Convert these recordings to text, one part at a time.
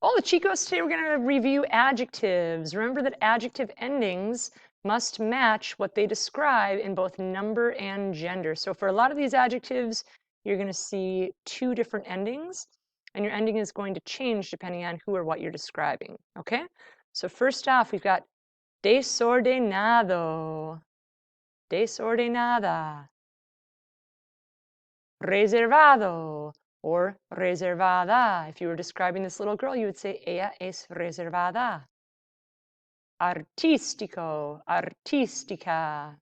Hola chicos, today we're going to review adjectives. Remember that adjective endings must match what they describe in both number and gender. So for a lot of these adjectives, you're going to see two different endings, and your ending is going to change depending on who or what you're describing, okay? So first off, we've got desordenado, desordenada, reservado, or reservada. If you were describing this little girl, you would say, ella es reservada. Artistico, artistica.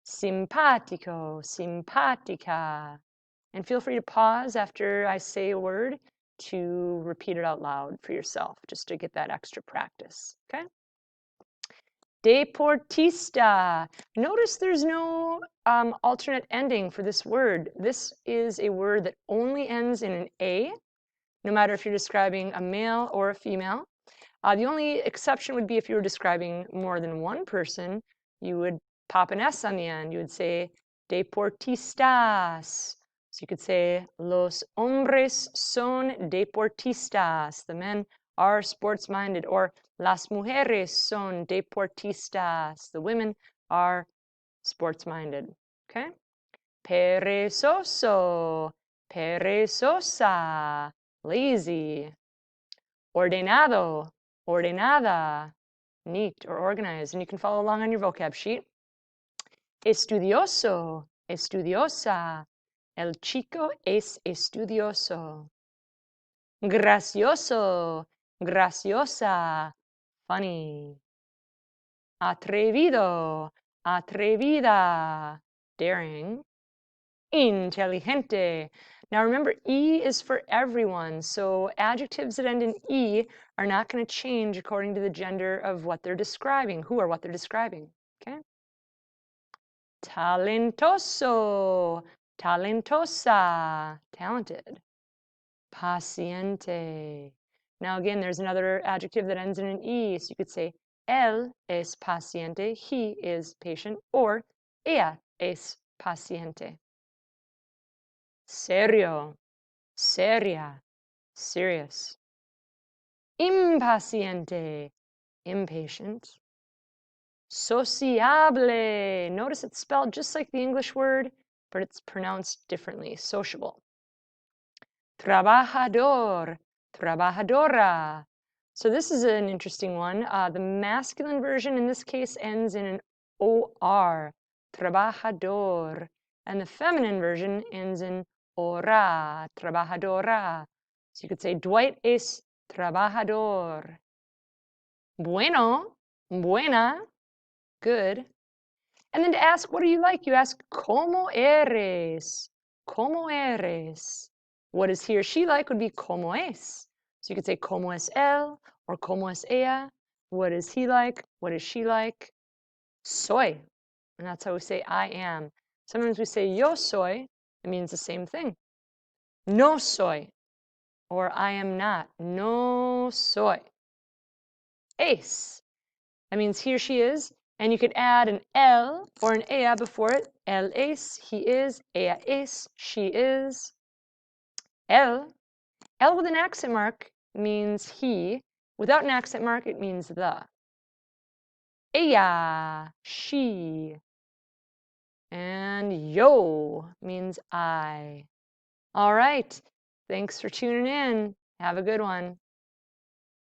Simpatico, simpatica. And feel free to pause after I say a word to repeat it out loud for yourself, just to get that extra practice, okay? Deportista. Notice there's no alternate ending for this word. This is a word that only ends in an A, no matter if you're describing a male or a female. The only exception would be if you were describing more than one person, you would pop an S on the end. You would say deportistas. So you could say los hombres son deportistas. The men are sports-minded. Or las mujeres son deportistas. The women are sports-minded. Okay? Perezoso, perezosa, lazy. Ordenado, ordenada, neat or organized. And you can follow along on your vocab sheet. Estudioso, estudiosa. El chico es estudioso. Gracioso, graciosa, funny. Atrevido, atrevida, daring. Inteligente. Now remember, E is for everyone, so adjectives that end in E are not going to change according to the gender of what they're describing, who or what they're describing, okay? Talentoso, talentosa, talented. Paciente. Now again, there's another adjective that ends in an E, so you could say, él es paciente, he is patient, or ella es paciente. Serio, seria, serious. Impaciente, impatient. Sociable. Notice it's spelled just like the English word, but it's pronounced differently. Sociable. Trabajador, trabajadora. So this is an interesting one. The masculine version in this case ends in an OR, trabajador. And the feminine version ends in ora, trabajadora. So you could say Dwight es trabajador. Bueno, buena, good. And then to ask, what do you like? You ask, ¿Cómo eres? ¿Cómo eres? What is he or she like would be ¿Cómo es? So you could say ¿Cómo es él? Or ¿Cómo es ella? What is he like? What is she like? Soy. And that's how we say I am. Sometimes we say yo soy. It means the same thing. No soy. Or I am not. No soy. Es. That means he or she is. And you could add an el or an ella before it. Él es, he is. Ella es, she is. El. El with an accent mark means he. Without an accent mark, it means the. Ella, she. And yo means I. All right. Thanks for tuning in. Have a good one.